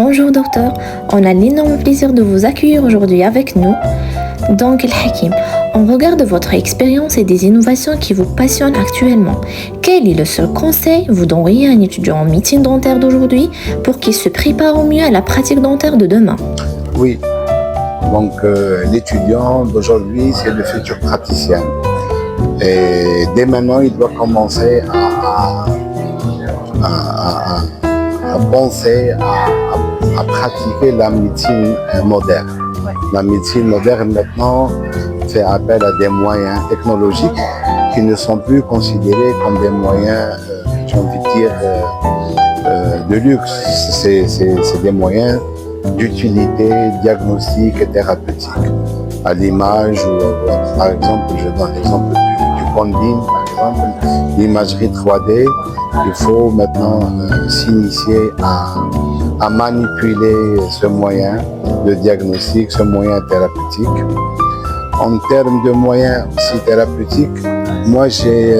Bonjour docteur, on a l'énorme plaisir de vous accueillir aujourd'hui avec nous. Donc El Hakim, on regarde votre expérience et des innovations qui vous passionnent actuellement. Quel est le seul conseil vous donneriez à un étudiant en médecine dentaire d'aujourd'hui pour qu'il se prépare au mieux à la pratique dentaire de demain? Oui, donc l'étudiant d'aujourd'hui, c'est le futur praticien. Et dès maintenant, il doit commencer à penser à pratiquer la médecine moderne. La médecine moderne maintenant fait appel à des moyens technologiques qui ne sont plus considérés comme des moyens, j'ai envie de dire, de luxe. C'est des moyens d'utilité diagnostique et thérapeutique. À l'image, par exemple, je donne l'exemple du Condine, par exemple, l'imagerie 3D. Il faut maintenant s'initier à manipuler ce moyen de diagnostic, ce moyen thérapeutique. En termes de moyens aussi thérapeutiques, moi j'ai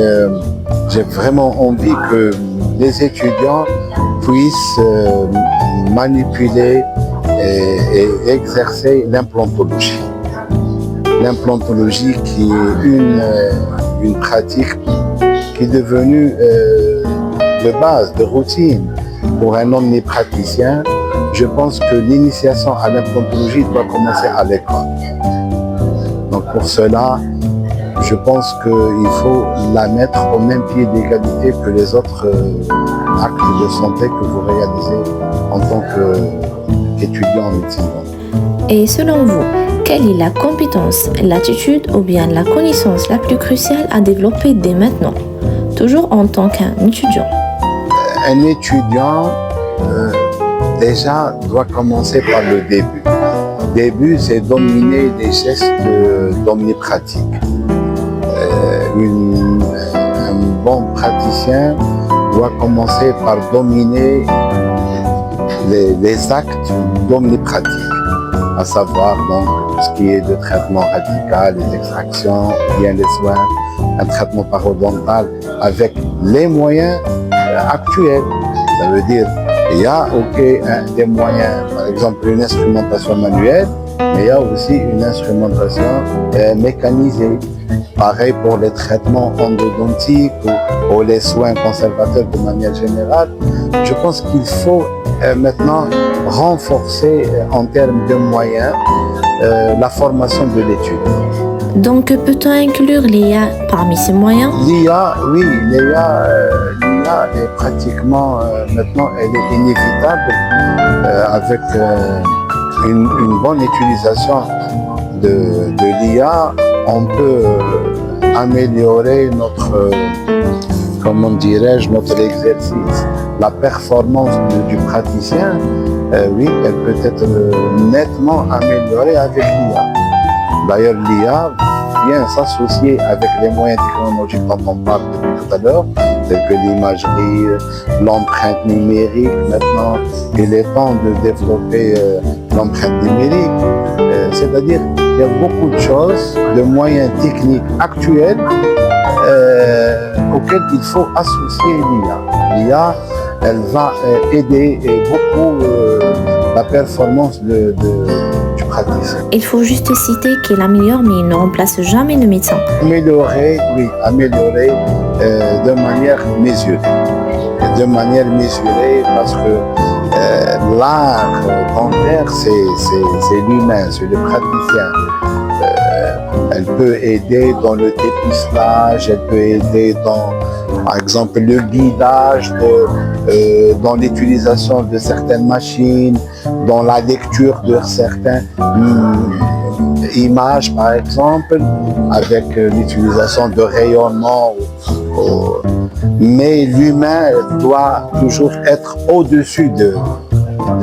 vraiment envie que les étudiants puissent manipuler et exercer l'implantologie. L'implantologie qui est une pratique qui est devenue de base, de routine pour un omnipraticien. Je pense que l'initiation à l'implantologie doit commencer à l'école. Donc pour cela, je pense qu'il faut la mettre au même pied d'égalité que les autres actes de santé que vous réalisez en tant qu'étudiant en médecine. Et selon vous, quelle est la compétence, l'attitude ou bien la connaissance la plus cruciale à développer dès maintenant, toujours en tant qu'étudiant? Un étudiant déjà doit commencer par le début. Le début, c'est dominer les gestes d'omnipratique. Un bon praticien doit commencer par dominer les actes d'omnipratique, à savoir donc tout ce qui est de traitement radical, les extractions, bien les soins, un traitement parodontal avec les moyens actuels. Ça veut dire il y a des moyens, par exemple une instrumentation manuelle, mais il y a aussi une instrumentation mécanisée. Pareil pour les traitements endodontiques ou les soins conservateurs de manière générale. Je pense qu'il faut maintenant renforcer en termes de moyens la formation de l'étude. Donc peut-on inclure l'IA parmi ces moyens? L'IA, oui, l'IA est pratiquement maintenant elle est inévitable avec une bonne utilisation de l'IA. On peut améliorer notre, comment dirais-je, notre exercice. La performance du praticien, oui, elle peut être nettement améliorée avec l'IA. D'ailleurs, l'IA vient s'associer avec les moyens technologiques dont on parle depuis tout à l'heure, tels que l'imagerie, l'empreinte numérique. Maintenant, il est temps de développer l'empreinte numérique. C'est-à-dire, il y a beaucoup de choses, de moyens techniques actuels auxquels il faut associer l'IA. L'IA, elle va aider beaucoup la performance du praticien. Il faut juste citer qu'il améliore, mais il ne remplace jamais le médecin. Améliorer, oui, améliorer de manière mesurée. De manière mesurée parce que l'art dentaire, c'est l'humain, c'est le praticien. Elle peut aider dans le dépistage, elle peut aider dans, par exemple, le guidage, dans l'utilisation de certaines machines, dans la lecture de certaines images, par exemple, avec l'utilisation de rayonnement. Mais l'humain doit toujours être au-dessus de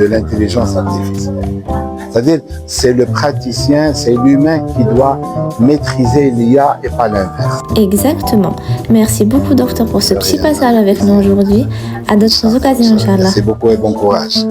l'intelligence artificielle. C'est-à-dire, c'est le praticien, c'est l'humain qui doit maîtriser l'IA et pas l'inverse. Exactement. Merci beaucoup, docteur, pour ce petit passage avec nous aujourd'hui. À d'autres occasions, Inch'Allah. Merci beaucoup et bon courage.